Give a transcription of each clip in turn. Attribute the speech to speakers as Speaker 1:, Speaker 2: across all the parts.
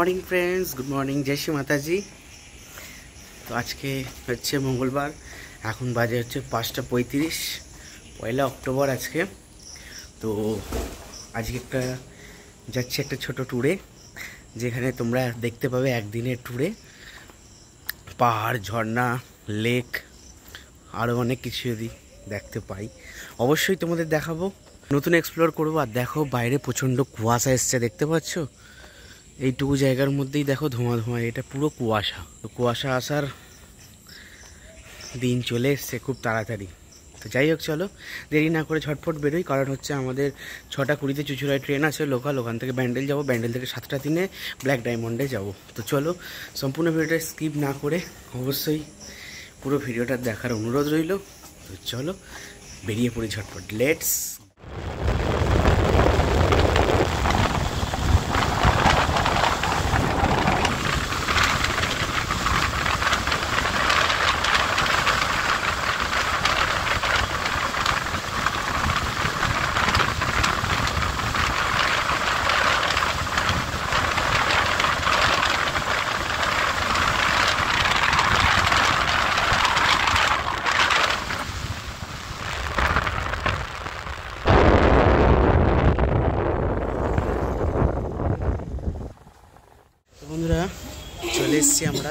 Speaker 1: Morning friends, good morning, जय श्री माता जी। तो आज के हे मंगलवार এখন বাজে হচ্ছে 5:35 পয়লা অক্টোবর আজকে। তো আজকে যাচ্ছি একটা ছোট ট্যুরে, যেখানে তোমরা দেখতে পাবে একদিনের ট্যুরে পাহাড়, ঝর্ণা, লেক আরও অনেক কিছু যদি দেখতে পাই অবশ্যই তোমাদের দেখাবো। নতুন এক্সপ্লোর করবো। আর দেখো বাইরে প্রচণ্ড কুয়াশা এসছে, দেখতে পাচ্ছ? এইটুকু জায়গার মধ্যেই দেখো ধোঁয়া ধোঁয়া, এটা পুরো কুয়াশা। তো কুয়াশা আসার দিন চলে এসছে খুব তাড়াতাড়ি। তো যাই হোক, চলো দেরি না করে ঝটফট বেরোই, কারণ হচ্ছে আমাদের 6:20 চুঁচুড়ায় ট্রেন আছে লোকাল, ওখান থেকে ব্যান্ডেল যাবো, ব্যান্ডেল থেকে 7:03 ব্ল্যাক ডায়মন্ডে যাব। তো চলো সম্পূর্ণ ভিডিওটা স্কিপ না করে অবশ্যই পুরো ভিডিওটা দেখার অনুরোধ রইল। তো চলো বেরিয়ে পড়ি ঝটফট, লেটস। বন্ধুরা চলে এসেছি আমরা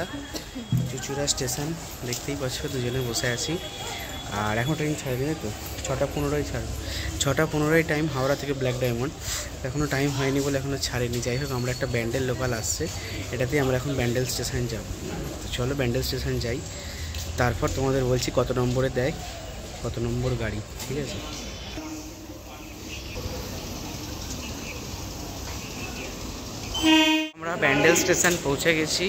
Speaker 1: চুঁচুড়া স্টেশন, দেখতেই পাচ্ছ দুজনে বসে আছি। আর এখন ট্রেন ছাড়বে না, তো 6:15 ছাড়বে, 6:15 টাইম হাওড়া থেকে ব্ল্যাক ডায়মন্ড। এখনও টাইম হয়নি বলে এখনও ছাড়েনি। যাই হোক, আমরা একটা ব্যান্ডেল লোকাল আসছে, এটাতেই আমরা এখন ব্যান্ডেল স্টেশন যাব। তো চলো ব্যান্ডেল স্টেশন যাই, তারপর তোমাদের বলছি কত নম্বরে দেয়, কত নম্বর গাড়ি, ঠিক আছে? আমরা ব্যান্ডেল স্টেশন পৌঁছে গেছি।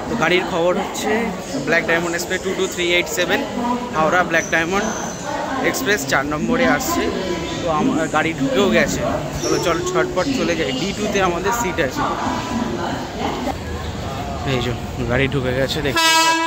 Speaker 1: তো গাড়ির খবর হচ্ছে black diamond express 22387 Howrah black diamond express 4 নম্বরে আসছে। তো আমার গাড়ি ঢুকেও গেছে। তবে চলো ছটপট চলে যাই, D2-তে আমাদের সিট আছে। এই যে গাড়ি ঢুকে গেছে, দেখতেই পাচ্ছ।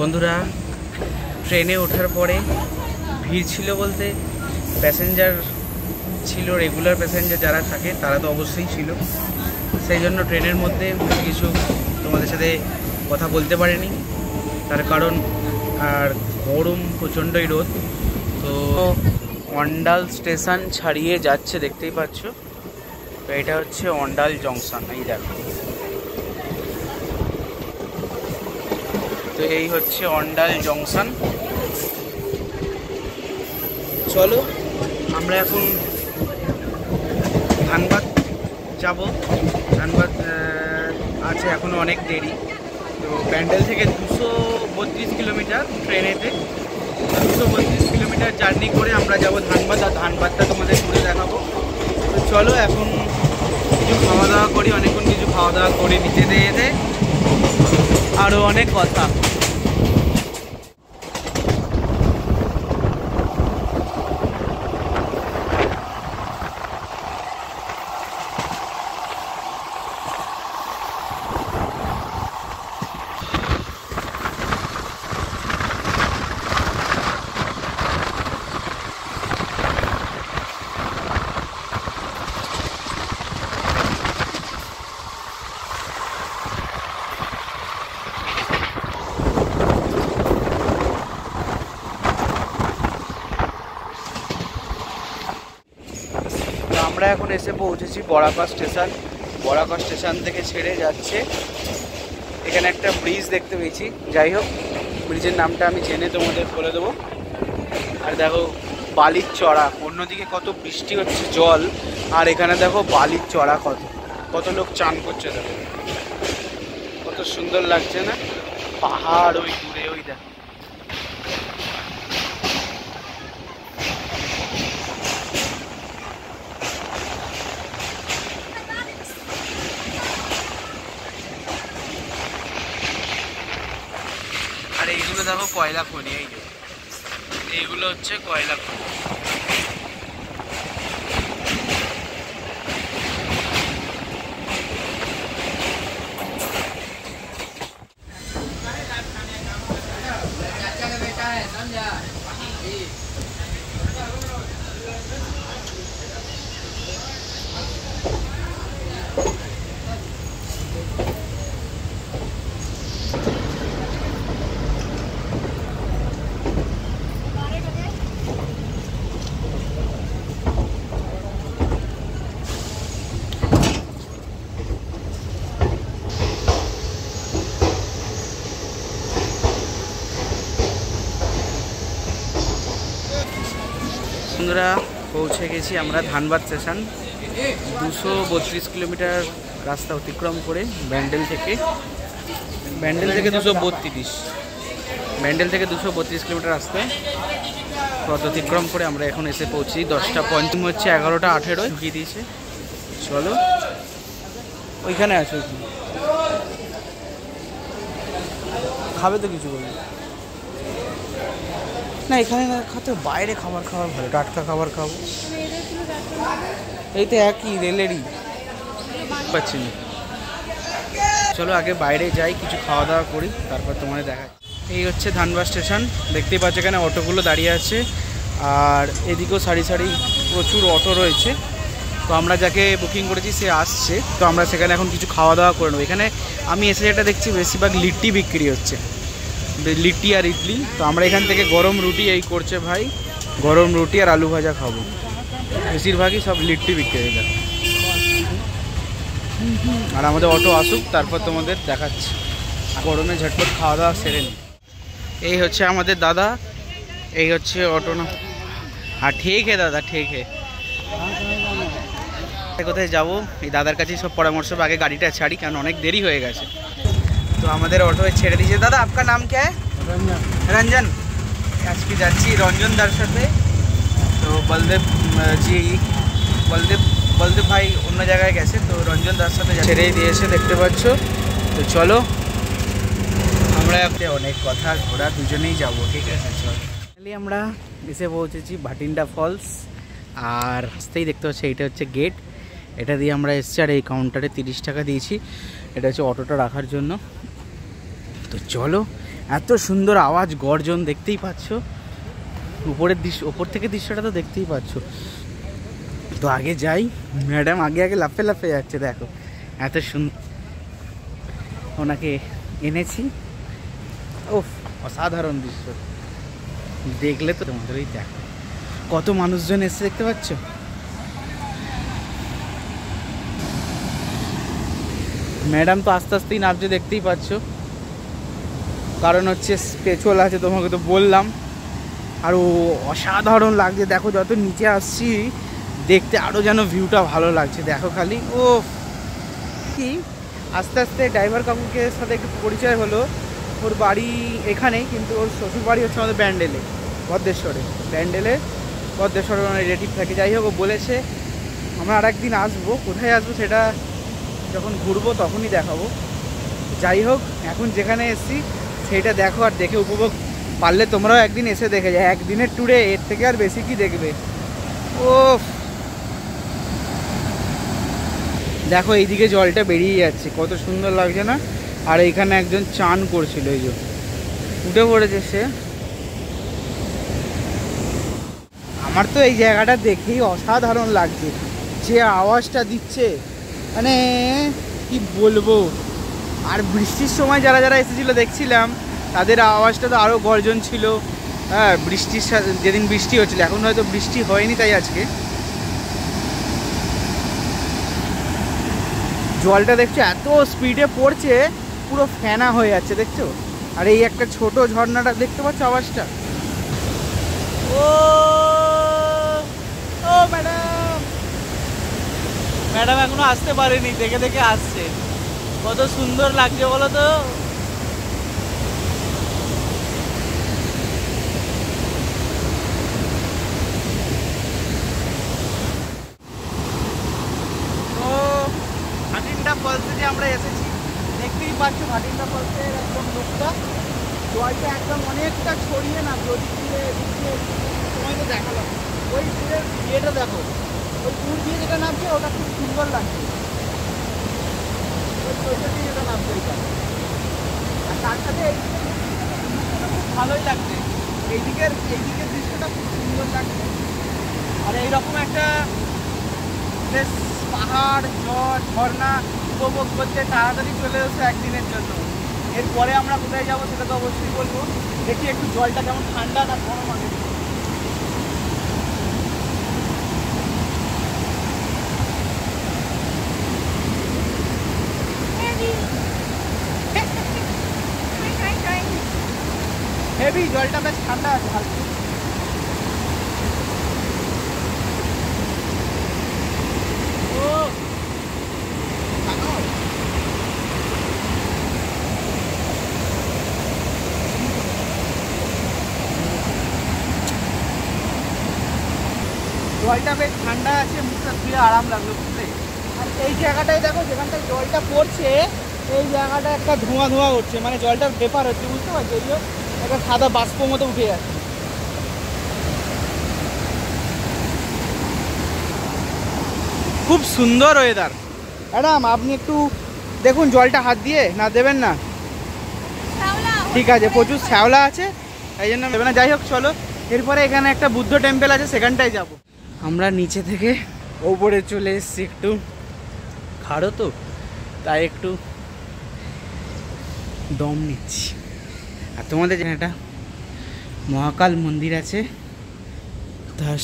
Speaker 1: বন্ধুরা ট্রেনে ওঠার পরে ভিড় ছিল বলতে প্যাসেঞ্জার ছিল, রেগুলার প্যাসেঞ্জার যারা থাকে তারা তো অবশ্যই ছিল। সেই জন্য ট্রেনের মধ্যে কিছু তোমাদের সাথে কথা বলতে পারিনি, তার কারণ আর গরম, প্রচণ্ডই রোদ। তো অন্ডাল স্টেশন ছাড়িয়ে যাচ্ছে, দেখতেই পাচ্ছ। তো এটা হচ্ছে অন্ডাল জংশন, এই দেখো। তো এই হচ্ছে অন্ডাল জংশন। চলো আমরা এখন ধানবাদ যাব। ধানবাদ আছে এখনও অনেক দেরি। তো ব্যান্ডেল থেকে 232 কিলোমিটার ট্রেনেতে, 232 কিলোমিটার জার্নি করে আমরা যাব ধানবাদ। আর ধানবাদটা তোমাদের ঘুরে দেখাবো। তো চলো এখন কিছু খাওয়া দাওয়া করি, অনেকক্ষণ কিছু খাওয়া দাওয়া করে নিচে যেতে আরও অনেক কথা। আমরা এখন এসে পৌঁছেছি বরাকা স্টেশন। বরাকা স্টেশন থেকে ছেড়ে যাচ্ছে, এখানে একটা ব্রিজ দেখতে পেয়েছি। যাই হোক, ব্রিজের নামটা আমি জেনে তোমাদের বলে দেবো। আর দেখো বালির চড়া, অন্যদিকে কত বৃষ্টি হচ্ছে জল, আর এখানে দেখো বালির চড়া, কত লোক চান করছে, দেখো কত সুন্দর লাগছে না? পাহাড় ওই দূরে, ওই দেখো। দেখো কয়লা খনি, এইগুলো হচ্ছে কয়লা খনি। বন্ধুরা পৌঁছে গেছি আমরা ধানবাদ স্টেশন। 232 কিলোমিটার রাস্তা অতিক্রম করে ব্যান্ডেল থেকে 232 কিলোমিটার রাস্তায় পথ অতিক্রম করে আমরা এখন এসে পৌঁছি 10টা 50 হচ্ছে 11টা 18 ঢুকিয়ে দিয়েছে। চলো ওইখানে আছে, খাবে তো কিছু বলবে না, এখানে না খাতে বাইরে খাবার খাওয়া ভালো, টাটকা খাবার খাবো। এই তো একই রেলেরই পাচ্ছি না। চলো আগে বাইরে যাই, কিছু খাওয়া দাওয়া করি, তারপর তোমাদের দেখাই। এই হচ্ছে ধানবাদ স্টেশন, দেখতেই পাচ্ছ এখানে অটোগুলো দাঁড়িয়ে আছে, আর এদিকেও সারি সারি প্রচুর অটো রয়েছে। তো আমরা যাকে বুকিং করেছি সে আসছে, তো আমরা সেখানে এখন কিছু খাওয়া দাওয়া করে নেবো। এখানে আমি এসে যেটা দেখছি বেশিরভাগ লিট্টি বিক্রি হচ্ছে, লিট্টি আর ইডলি। তো আমরা এখান থেকে গরম রুটি এই করছে ভাই, গরম রুটি আর আলু ভাজা খাবো। বেশিরভাগই সব লিট্টি বিক্রি হয়ে যায়। আর আমাদের অটো আসুক তারপর তোমাদের দেখাচ্ছি। গরমে ঝটপট খাওয়া দাওয়া সেরে নিই। এই হচ্ছে আমাদের দাদা, এই হচ্ছে অটো না। হ্যাঁ ঠিক হে দাদা, ঠিক হে। কোথায় যাবো এই দাদার কাছেই সব পরামর্শ, আগে গাড়িটা ছাড়ি কারণ অনেক দেরি হয়ে গেছে। তো আমাদের অটো ছেড়ে দিয়েছে। দাদা আপনার নাম কে? রঞ্জন। আজকে যাচ্ছি রঞ্জন দার সাথে। তো বলদেব ভাই অন্য জায়গায় গেছে, তো রঞ্জন দার সাথে ছেড়েই দিয়েছে দেখতে পাচ্ছ। তো চলো আমরা অনেক কথা ঘোরা দুজনেই যাব, ঠিক আছে? চলো আমরা এসে পৌঁছেছি ভাটিন্ডা ফলস, আর আসতেই দেখতে পাচ্ছি এইটা হচ্ছে গেট, এটা দিয়ে আমরা এসেছি। আর এই কাউন্টারে 30 টাকা দিয়েছি, এটা হচ্ছে অটোটা রাখার জন্য। তো চলো, এত সুন্দর আওয়াজ গর্জন দেখতেই পাচ্ছ, উপরের দৃশ্য, ওপর থেকে দৃশ্যটা তো দেখতেই পাচ্ছ। তো আগে যাই, ম্যাডাম আগে লাফে লাফে যাচ্ছে, দেখো এত সুন্দর। ওনাকে এনেছি, ওফ অসাধারণ দৃশ্য, দেখলে তো তোমাদেরই দেখো কত মানুষজন এসে দেখতে পাচ্ছ। ম্যাডাম তো আস্তে আস্তেই নামছে দেখতেই পাচ্ছ, কারণ হচ্ছে পেছল আছে, তোমাকে তো বললাম। আর ও অসাধারণ লাগছে, দেখো যত নিচে আসছি দেখতে আরও যেন ভিউটা ভালো লাগছে, দেখো খালি। ও কি আস্তে আস্তে ড্রাইভার কাকুকে সাথে একটু পরিচয় হলো। ওর বাড়ি এখানেই, কিন্তু ওর শ্বশুর বাড়ি হচ্ছে আমাদের ব্যান্ডেলে, ভদ্রেশ্বরে। ভদ্রেশ্বরে মানে রিলেটিভ থাকে। যাই হোক, ও বলেছে আমরা আর একদিন আসবো, কোথায় আসবো সেটা যখন ঘুরবো তখনই দেখাবো। যাই হোক, এখন যেখানে এসছি সেইটা দেখো, আর দেখে উপভোগ পারলে তোমরাও একদিন এসে দেখে যায়। একদিনের ট্যুরে এর থেকে আর বেশি কি দেখবে। ও দেখো এইদিকে জলটা বেরিয়ে যাচ্ছে, কত সুন্দর লাগছে না? আর এইখানে একজন চান করছিল, এই যে উঠে পড়েছে সে। আমার তো এই জায়গাটা দেখেই অসাধারণ লাগছে, যে আওয়াজটা দিচ্ছে মানে কি বলবো। আর বৃষ্টির সময় যারা যারা এসেছিলো দেখছিলাম তাদের আওয়াজটা তো আরও গর্জন ছিল। হ্যাঁ, বৃষ্টির সাথে যেদিন বৃষ্টি হচ্ছিলো, এখন হয়তো বৃষ্টি হয়নি তাই আজকে জলটা দেখছো এত স্পিডে পড়ছে, পুরো ফেনা হয়ে যাচ্ছে দেখছো। আর এই একটা ছোট ঝর্ণাটা দেখতে পাচ্ছ আওয়াজটা। ও ও ম্যাডাম এখনো আসতে পারেনি, দেখে দেখে আসছে। কত সুন্দর লাগছে বলো তো। ভাটিন্ডা ফলসে যে আমরা এসেছি, দেখতেই পাচ্ছ ভাটিন্ডা ফলসের একদম লুকটা।
Speaker 2: জলটা একদম অনেকটা ছড়িয়ে না ওদিক দিয়ে সময় তো দেখালাম। ওই দূরের ইয়েটা দেখো, ওই দূর দিয়ে যেটা নামছে ওটা খুব সুন্দর লাগছে, ওই সোজা দিয়ে যেটা নামছে ওইটা। আর তার সাথে খুব ভালোই লাগছে, এইদিকের দৃশ্যটা খুব সুন্দর লাগছে। আর এইরকম একটা বেশ পাহাড় ঝর্ণা উপভোগ করতে তাড়াতাড়ি চলে এসেছে একদিনের জন্য। এরপরে আমরা কোথায় যাবো সেটা তো অবশ্যই বলবো। দেখি একটু জলটা কেমন ঠান্ডা না গরম আছে। হেভি, জলটা বেশ ঠান্ডা আছে হালকা। জলটা বেশ ঠান্ডা আছে, মুখটা ধুয়ে আরাম লাগলো বুঝলে। আর এই জায়গাটায় দেখো, যেখানটায় জলটা পড়ছে এই জায়গাটা একটা ধোঁয়া ধোঁয়া উঠছে, মানে জলটা ভেপার হচ্ছে, বুঝতে পারছো? এই একটা সাদা বাষ্প মতো উঠে যাচ্ছে। খুব সুন্দর ওয়েদার। ম্যাডাম আপনি একটু দেখুন জলটা হাত দিয়ে, না দেবেন না? ঠিক আছে, প্রচুর শ্যাওলা আছে এই জন্য দেবে না। যাই হোক চলো, এরপরে এখানে একটা বুদ্ধ টেম্পল আছে, সেখানটায় যাব। আমরা নিচে থেকে ওপরে চলে এসেছি, একটু খাড়ো তো তাই একটু দম নিচ্ছি। আর তোমাদের যেন একটা মহাকাল মন্দির আছে তার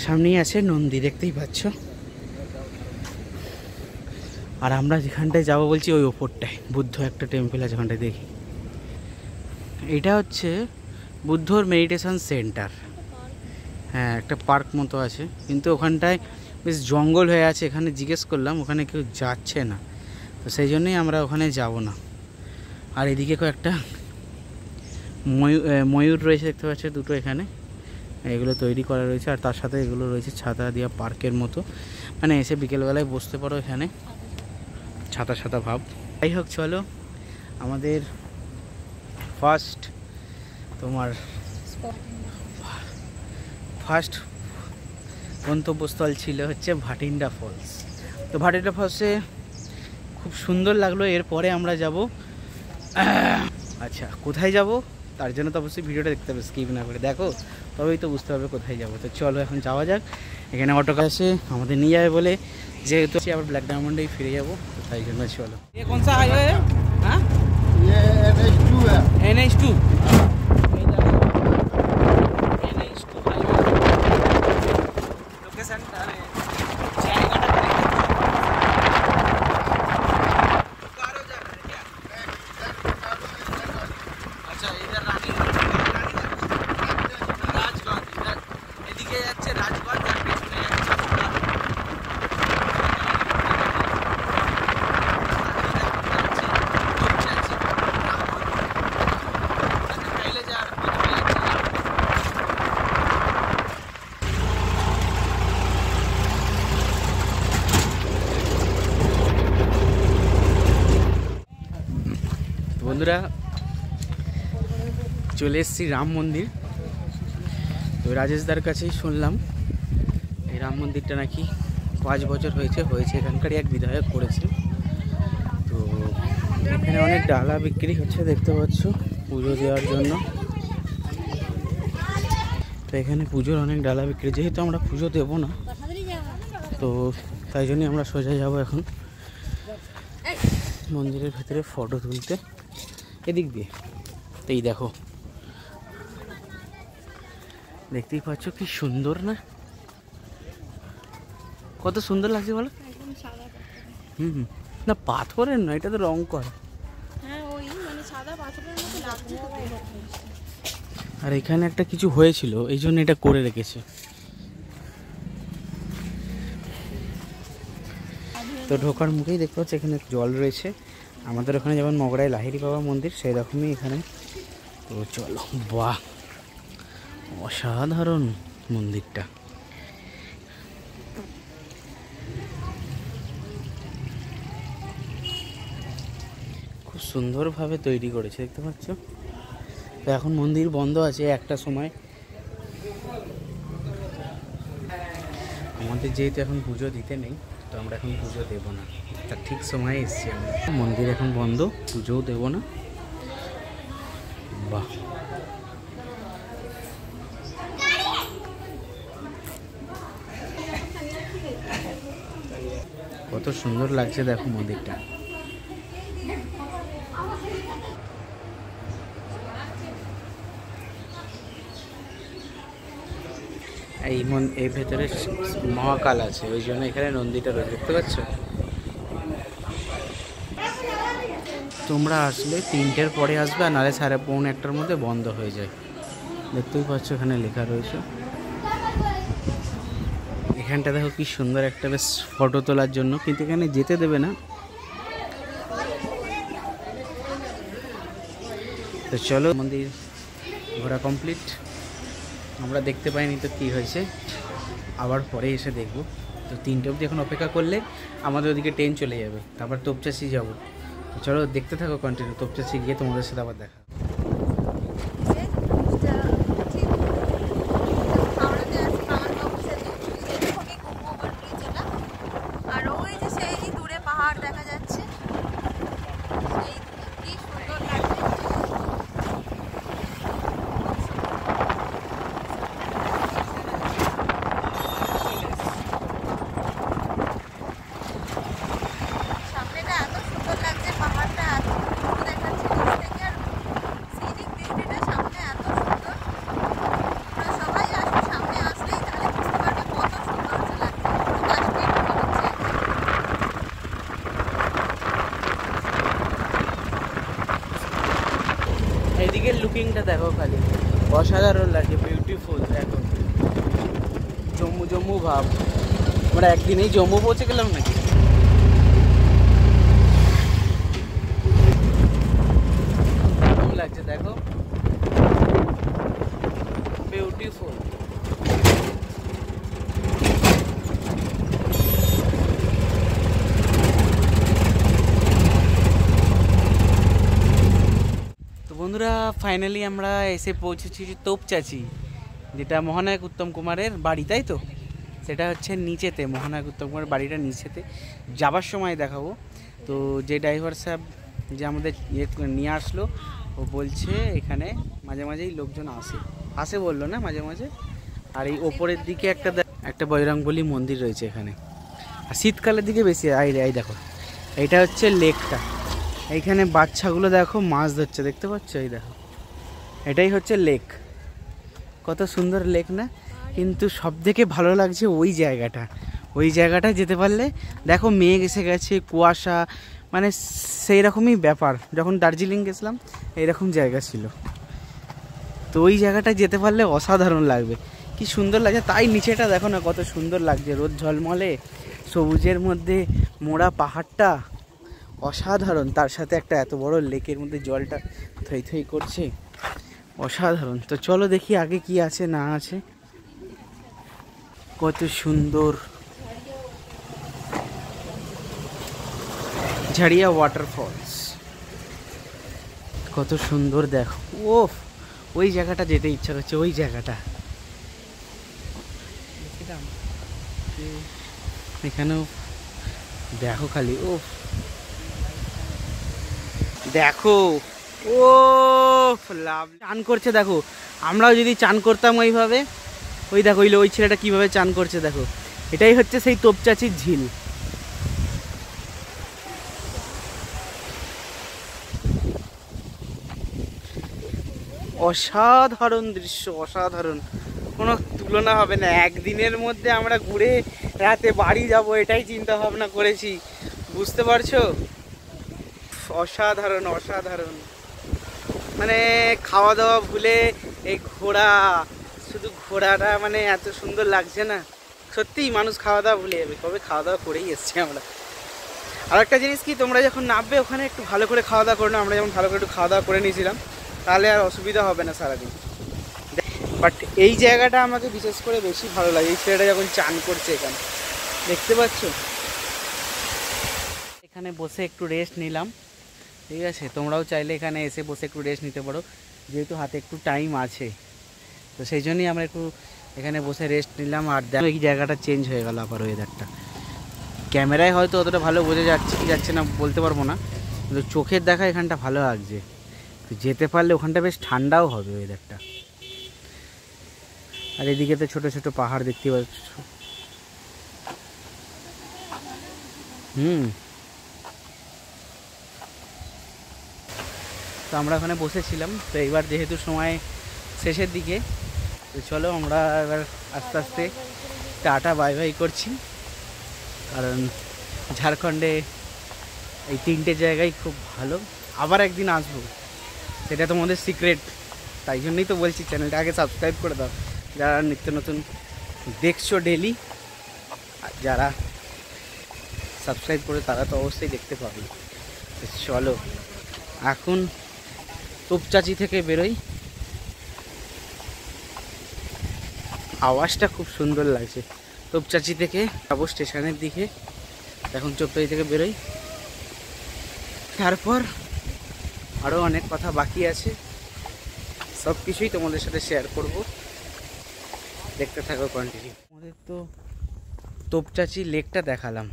Speaker 2: সামনেই আছে নন্দী, দেখতেই পাচ্ছ। আর আমরা যেখানটায় যাবো বলছি ওই ওপরটায় বুদ্ধ একটা টেম্পল আছে, ওখানটায় দেখি। এটা হচ্ছে বুদ্ধর মেডিটেশন সেন্টার। হ্যাঁ, একটা পার্ক মতো আছে, কিন্তু ওখানটায় বেশ জঙ্গল হয়ে আছে। এখানে জিজ্ঞেস করলাম, ওখানে কেউ যাচ্ছে না, তো সেই জন্যই আমরা ওখানে যাব না। আর এদিকে কয়েকটা ময়ূর রয়েছে, দেখতে পাচ্ছ দুটো এখানে, এগুলো তৈরি করা রয়েছে। আর তার সাথে এগুলো রয়েছে ছাতা দেওয়া পার্কের মতো, মানে এসে বিকেলবেলায় বসতে পারো এখানে, ছাতা ছাতা ভাব। যাই হোক চলো, আমাদের ফার্স্ট গন্তব্যস্থল ছিল হচ্ছে ভাটিন্ডা ফলস। তো ভাটিন্ডা ফলসে খুব সুন্দর লাগলো। এরপরে আমরা যাব, আচ্ছা কোথায় যাব তার জন্য তো অবশ্যই ভিডিওটা দেখতে হবে, স্কিপ না করে দেখো, তবেই তো বুঝতে হবে কোথায় যাব। তো চলো এখন যাওয়া যাক। এখানে অটো কাছে আমাদের নিয়ে যাবে বলে, যেহেতু আবার ব্ল্যাক ডায়মন্ডেই ফিরে যাবো, তো তাই জন্য চলো। ये कौन सा हाईवे है? हाँ, ये NH2 है। NH2 लोकेशन अच्छा, इधर राजगंज, इधर এদিকে যাচ্ছে রাজগঞ্জ, আর পেছনে যাচ্ছে বন্ধুরা। চলে এসেছি রাম মন্দির। তো রাজেশদার কাছেই শুনলাম এই রাম মন্দিরটা নাকি 5 বছর হয়েছে এখানকারই এক বিধায়ক করেছে। তো এখানে অনেক ডালা বিক্রি হচ্ছে, দেখতে পাচ্ছ, পুজো দেওয়ার জন্য। তো এখানে পুজোর অনেক ডালা বিক্রি, যেহেতু আমরা পুজো দেবো না তো তাই জন্যই আমরা সোজা যাব এখন মন্দিরের ভেতরে ফটো তুলতে, এদিক দিয়ে। এই দেখো, দেখতেই পাচ্ছ কি সুন্দর না, কত সুন্দর লাগছে বলো। না পাথরের নয়, এটা তো রং করা। আর এখানে একটা কিছু হয়েছিল, এই জন্য এটা করে রেখেছে। তো ঢোকার মুখেই দেখতে পাচ্ছি এখানে জল রয়েছে। আমাদের ওখানে যেমন মগরায় লাহিড়ী বাবা মন্দির, সেই রকমই এখানে। তো চলো, বাহ অসাধারণ মন্দিরটা।
Speaker 1: সুন্দরভাবে তৈরি করেছে, দেখতে পাচ্ছ। তো এখন মন্দির বন্ধ আছে একটা সময়। আমাদের যেহেতু এখন পুজো দিতে নেই, তো আমরা এখন পুজো দেবো না, তার ঠিক সময়ে এসছি আমরা। মন্দির এখন বন্ধ, পুজোও দেবো না। বাহ, কত সুন্দর লাগছে দেখো মন্দিরটা। এই ভেতরে মহাকাল আছে, ওই জন্য এখানে নন্দীটা রয়েছে, দেখতে পাচ্ছ। তোমরা আসলে 3টের পরে আসবে, আর নাহলে 1:30-1টার মধ্যে বন্ধ হয়ে যায়। দেখতেই পাচ্ছ এখানে লেখা রয়েছে। এখানটা দেখো কি সুন্দর একটা বেশ ফটো তোলার জন্য, কিন্তু এখানে যেতে দেবে না। তো চলো, মন্দির ঘোরা কমপ্লিট। আমরা দেখতে পাইনি তো কী হয়েছে, আবার পরে এসে দেখব। তো 3টে অবধি এখন অপেক্ষা করলে আমাদের ওদিকে ট্রেন চলে যাবে, তারপর তোপচাচি যাবো। তো চলো দেখতে থাকো কন্টিনিউ, তোপচাচি গিয়ে তোমাদের সাথে আবার দেখা। এদিকে লুকিংটা দেখো খালি, অসাধারণ লাগে, বিউটিফুল। দেখো জম্মু জম্মু ভাব, আমরা একদিনেই জম্মু পৌঁছে গেলাম নাকি। কেমন লাগছে দেখো, বিউটিফুল। বন্ধুরা ফাইনালি আমরা এসে পৌঁছেছি তোপচাচি, যেটা মহানায়ক উত্তম কুমারের বাড়ি, তাই তো। সেটা হচ্ছে নিচেতে, মহানায়ক উত্তম কুমারের বাড়িটা নিচেতে। যাবার সময় দেখাবো। তো যে ড্রাইভার সাহেব যে আমাদের নিয়ে আসলো, ও বলছে এখানে মাঝে মাঝেই লোকজন আসে বললো না, মাঝে মাঝে। আর এই ওপরের দিকে একটা বজরংবলী মন্দির রয়েছে এখানে, আর শীতকালের দিকে বেশি। এই দেখো, এইটা হচ্ছে লেকটা। এইখানে বাচ্চাগুলো দেখো মাছ ধরছে, দেখতে পাচ্ছ। এই দেখো, এটাই হচ্ছে লেক। কত সুন্দর লেক না, কিন্তু সব থেকে ভালো লাগছে ওই জায়গাটা যেতে পারলে। দেখো মেঘ এসে গেছে, কুয়াশা, মানে সেই রকমই ব্যাপার। যখন দার্জিলিং গেছিলাম এইরকম জায়গা ছিল, তো ওই জায়গাটা যেতে পারলে অসাধারণ লাগবে। কি সুন্দর লাগছে, তাই নিচেটা দেখো না কত সুন্দর লাগছে, রোদ ঝলমলে সবুজের মধ্যে মোড়া পাহাড়টা অসাধারণ। তার সাথে একটা এত বড় লেকের মধ্যে জলটা থই থই করছে, অসাধারণ। তো চলো দেখি আগে কি আছে না আছে। কত সুন্দর ঝাড়িয়া ওয়াটারফলস, কত সুন্দর দেখো। ওফ, ওই জায়গাটা যেতে ইচ্ছা করছে, ওই জায়গাটা। এখানেও দেখো খালি, ওফ দেখো, ও লাভ। চান করছে দেখো, আমরাও যদি চান করতাম ওইভাবে। ওই দেখো ওই ছেলেটা কিভাবে চান করছে দেখো। এটাই হচ্ছে সেই তোপচাচির ঝিল। অসাধারণ দৃশ্য, অসাধারণ, কোনো তুলনা হবে না। একদিনের মধ্যে আমরা ঘুরে রাতে বাড়ি যাব, এটাই চিন্তা ভাবনা করেছি, বুঝতে পারছো। অসাধারণ অসাধারণ, মানে খাওয়া দাওয়া ভুলে এই ঘোরা, শুধু ঘোরাটা মানে এত সুন্দর লাগছে না। সত্যিই মানুষ খাওয়া দাওয়া ভুলে যাবে, কবে খাওয়া দাওয়া করেই এসছি আমরা। আর একটা জিনিস কি, তোমরা যখন নামবে ওখানে একটু ভালো করে খাওয়া দাওয়া করে নাও। আমরা যেমন ভালো করে একটু খাওয়া দাওয়া করে নিয়েছিলাম, তাহলে আর অসুবিধা হবে না সারাদিন। বাট এই জায়গাটা আমাকে বিশেষ করে বেশি ভালো লাগে। এই ছেলেটা যখন চান করছে এখানে, দেখতে পাচ্ছ। এখানে বসে একটু রেস্ট নিলাম, ঠিক আছে, তোমরাও চাইলে এখানে এসে বসে একটু রেস্ট নিতে পারো, যেহেতু হাতে একটু টাইম আছে। তো সেই জন্যই আমরা একটু এখানে বসে রেস্ট নিলাম। আর দেখো এই জায়গাটা চেঞ্জ হয়ে গেল আবার ওয়েদারটা। ক্যামেরায় হয়তো অতটা ভালো বোঝা যাচ্ছে কি যাচ্ছে না বলতে পারবো না, কিন্তু চোখের দেখা এখানটা ভালো লাগছে। তো যেতে পারলে ওখানটা বেশ ঠান্ডাও হবে ওয়েদারটা। আর এদিকে তো ছোটো ছোটো পাহাড় দেখতে পাচ্ছ। তো আমরা ওখানে বসেছিলাম। তো এইবার যেহেতু সময় শেষের দিকে, তো চলো আমরা এবার আস্তে আস্তে টাটা বাই বাই করছি। কারণ ঝাড়খণ্ডে এই 3টে জায়গায় খুব ভালো। আবার একদিন আসবো, সেটা তোমাদের সিক্রেট। তাই জন্যই তো বলছি চ্যানেলটা আগে সাবস্ক্রাইব করে দাও, যারা নিত্য নতুন দেখছো ডেলি। আর যারা সাবস্ক্রাইব করে তারা তো অবশ্যই দেখতে পাবে। চলো এখন তোপচাচি থেকে বেরোই। আওয়াজটা খুব সুন্দর লাগছে। তোপচাচি থেকে যাবো স্টেশনের দিকে। এখন তোপচাচি থেকে বেরোই, তারপর আরও অনেক কথা বাকি আছে, সব কিছুই তোমাদের সাথে শেয়ার করব। দেখতে থাকো কন্টিনিউ। আমাদের তো তোপচাচি লেকটা দেখালাম,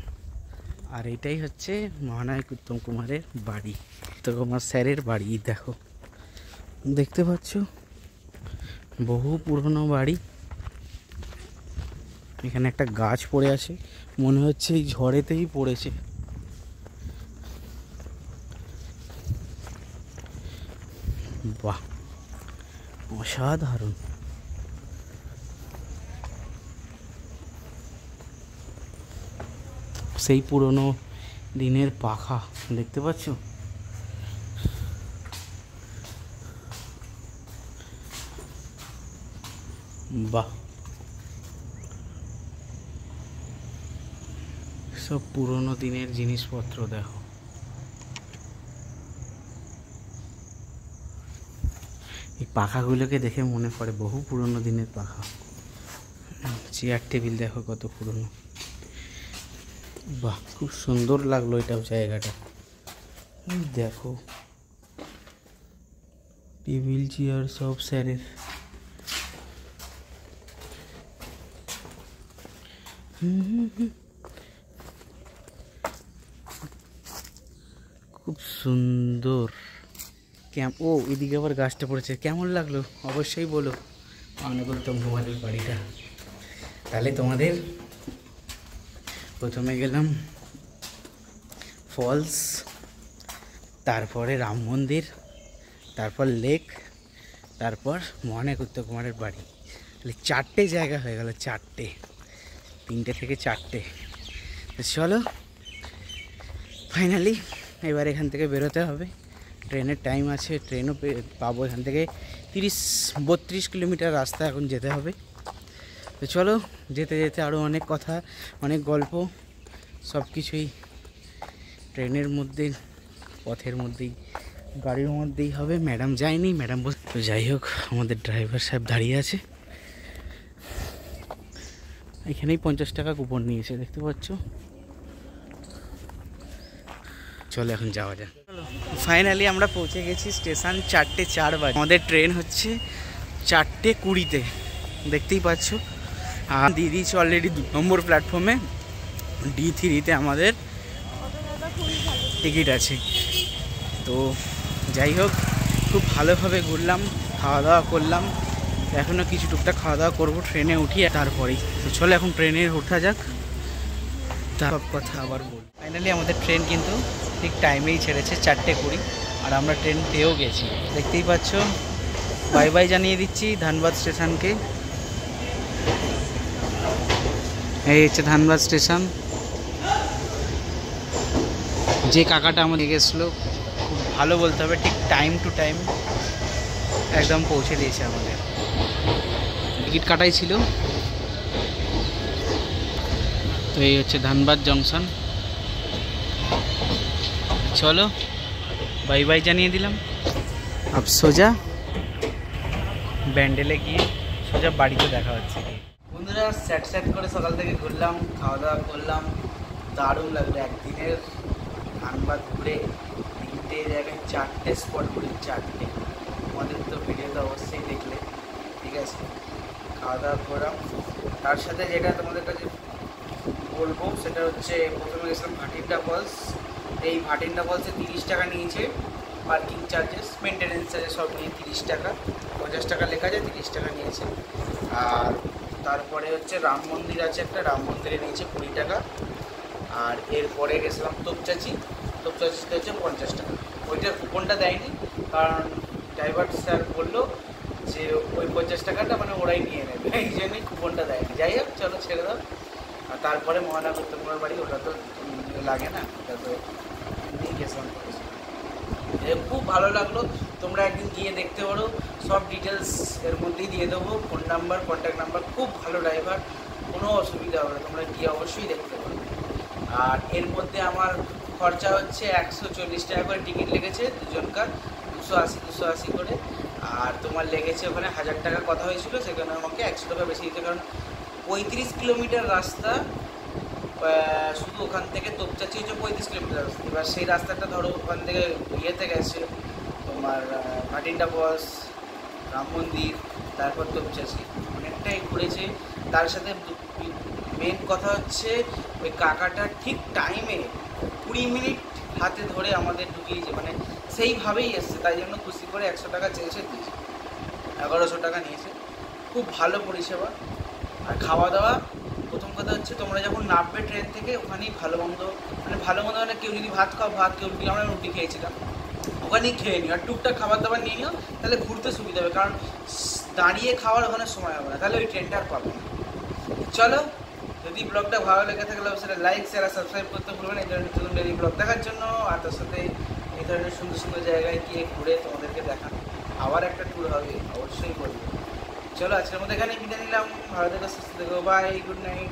Speaker 1: আর এটাই হচ্ছে মহানায়ক উত্তম কুমারের বাড়ি। উত্তম কুমার স্যারের বাড়ি। দেখো, দেখতে পাচ্ছ, বহু পুরনো বাড়ি। এখানে একটা গাছ পড়ে আছে, মনে হচ্ছে এই ঝড়েতেই পড়েছে। বাহ, অসাধারণ। সেই পুরনো দিনের পাখা দেখতে পাচ্ছ। বাহ, সব পুরনো দিনের জিনিসপত্র দেখো। এই পাখাগুলোকে দেখে মনে পড়ে বহু পুরনো দিনের পাখা। চেয়ার টেবিল দেখো কত পুরনো। বাহ, খুব সুন্দর লাগলো এটাও জায়গাটা। দেখো টেবিল চেয়ার সব স্যারের। খুব সুন্দর। ও এদিকে আবার গাছটা পড়েছে, কেমন লাগলো অবশ্যই বলো। মহানায়ক উত্তম কুমারের বাড়িটা। তাহলে তোমাদের প্রথমে গেলাম ফলস, তারপরে রাম মন্দির, তারপর লেক, তারপর মহানায়ক উত্তম কুমারের বাড়ি। তাহলে 4টে জায়গা হয়ে গেল। 3টে থেকে 4টে। চলো ফাইনালি এবার এখান থেকে বেরোতে হবে। ট্রেনের টাইম আছে, ট্রেনও পাবো। এখান থেকে 30-32 কিলোমিটার রাস্তা এখন যেতে হবে। তো চলো, যেতে যেতে আরও অনেক কথা, অনেক গল্প, সব কিছুই ট্রেনের মধ্যে, পথের মধ্যেই, গাড়ির মধ্যেই হবে। ম্যাডাম যায়নি, ম্যাডাম বস। তো যাই হোক, আমাদের ড্রাইভার সাহেব দাঁড়িয়ে আছে। এখানেই 50 টাকা কুপন নিয়েছে, দেখতে পাচ্ছ। চলো এখন যাওয়া যাক। ফাইনালি আমরা পৌঁছে গেছি স্টেশন। 4টে 4 বাজে। আমাদের ট্রেন হচ্ছে 4টে 20-তে, দেখতেই পাচ্ছ। আর দিয়ে দিয়েছি অলরেডি 2 নম্বর প্ল্যাটফর্মে। D3-তে আমাদের টিকিট আছে। তো যাই হোক, খুব ভালোভাবে ঘুরলাম, খাওয়া দাওয়া করলাম। এখনও কিছু টুকটাক খাওয়া দাওয়া করবো ট্রেনে উঠিয়ে, তারপরেই। তো চলো এখন ট্রেনে ওঠা যাক, সব কথা আবার বল। ফাইনালি আমাদের ট্রেন কিন্তু ঠিক টাইমেই ছেড়েছে, 4টে 20। আর আমরা ট্রেন পেয়েও গেছি, দেখতেই পাচ্ছ। বাই বাই জানিয়ে দিচ্ছি ধানবাদ স্টেশনকে। এই হচ্ছে ধানবাদ স্টেশন। যে কাকাটা আমাদের গেছিলো, খুব ভালো বলতে হবে, ঠিক টাইম টু টাইম একদম পৌঁছে দিয়েছে আমাদের। টিকিট কাটাই ছিল। তো এই হচ্ছে ধানবাদ জংশন। চলো বাই বাই জানিয়ে দিলাম। আব সোজা ব্যান্ডেলে গিয়ে সোজা বাড়িতে দেখা হচ্ছে। বন্ধুরা, স্যাট করে সকাল থেকে ঘুরলাম, খাওয়া দাওয়া করলাম, দারুণ লাগলো। একদিনের ধানবাদ ঘুরে 3টে এই জায়গায় 4টে স্পট করি, 4টে। আমাদের তো ভিডিওতে অবশ্যই দেখলে, ঠিক আছে। খাওয়া দাওয়া করলাম, তার সাথে যেটা তোমাদের কাছে বলবো সেটা হচ্ছে প্রথমে গেছিলাম ভাটিন্ডা ফলস। এই ভাটিন্ডা ফলসে 30 টাকা নিয়েছে পার্কিং চার্জেস, মেনটেনেন্স চার্জেস সব নিয়ে 30 টাকা, 50 টাকা লেখা যায়, 30 টাকা নিয়েছে। আর তারপরে হচ্ছে রাম মন্দির আছে একটা, রাম মন্দিরে নিয়েছে 20 টাকা। আর এরপরে গেছিলাম তোপচাচি, তোপচাচিতে হচ্ছে 50 টাকা। ওইটার কুপনটা দেয়নি, কারণ ড্রাইভার স্যার বললো যে ওই 50 টাকাটা মানে ওরাই নিয়ে নেবে, এই জন্যই কুপনটা দেয়নি। যাই হোক, চলো ছেড়ে দাও। আর তারপরে মহানগর তোমার বাড়ি, ওটা তো লাগে না, ওটা তো নিয়ে গেছিলাম। খুব ভালো লাগলো, তোমরা একদিন গিয়ে দেখতে পারো, সব ডিটেলস এর মধ্যেই দিয়ে দেবো, ফোন নাম্বার, কন্ট্যাক্ট নাম্বার। খুব ভালো ড্রাইভার, কোনো অসুবিধা হবে না, তোমরা গিয়ে অবশ্যই দেখতে পারো। আর এর মধ্যে আমার খরচা হচ্ছে 140 টাকা করে টিকিট লেগেছে দুজনকার, 280 করে। আর তোমার লেগেছে ওখানে 1000 টাকা কথা হয়েছিল, সেখানে আমাকে 100 টাকা বেশি দিতে, কারণ 35 কিলোমিটার রাস্তা, শুধু ওখান থেকে তোপচাচি হচ্ছে 35 কিলোমিটার রাস্তা। এবার সেই রাস্তাটা ধরো ওখান থেকে ইয়েতে গেছে তোমার ভাটিন্ডা ফলস, রাম মন্দির, তারপর তোপচাচি, অনেকটাই ঘুরেছে। তার সাথে মেন কথা হচ্ছে ওই কাকাটা ঠিক টাইমে 20 মিনিট হাতে ধরে আমাদের ঢুকিয়েছে, মানে সেইভাবেই এসছে, তাই জন্য খুশি করে 100 টাকা চেয়েছে, দিয়েছে, 1100 টাকা নিয়েছে। খুব ভালো পরিষেবা। আর খাওয়া দাওয়া, প্রথম কথা হচ্ছে তোমরা যখন নামবে ট্রেন থেকে, ওখানেই ভালো মন্দ, মানে ভালো মন্দ মানে কেউ যদি ভাত খাও ভাত, কেউ রুটি, আমরা রুটি খেয়েছিলাম, ওখানেই খেয়ে নিও। আর টুকটাক খাবার দাবার নিয়ে নিও, তাহলে ঘুরতে সুবিধা হবে, কারণ দাঁড়িয়ে খাওয়ার ওখানে সময় হবে না, তাহলে ওই ট্রেনটা আর পাবো না। চলো, যদি ব্লগটা ভালো লেগে থাকলে সেটা লাইক, শেয়ার আর সাবস্ক্রাইব করতে ভুলবেন এই ধরনের নতুন ডেলি ব্লগ দেখার জন্য। আর তার সাথে এই ধরনের সুন্দর সুন্দর জায়গায় গিয়ে ঘুরে তোমাদেরকে দেখানো, আবার একটা ট্যুর হবে, অবশ্যই বলবো। চলো, আজকের মধ্যে এখানেই বিদায় নিলাম, ভালো থেকো, সুস্থ থেকো, বাই, গুড নাইট।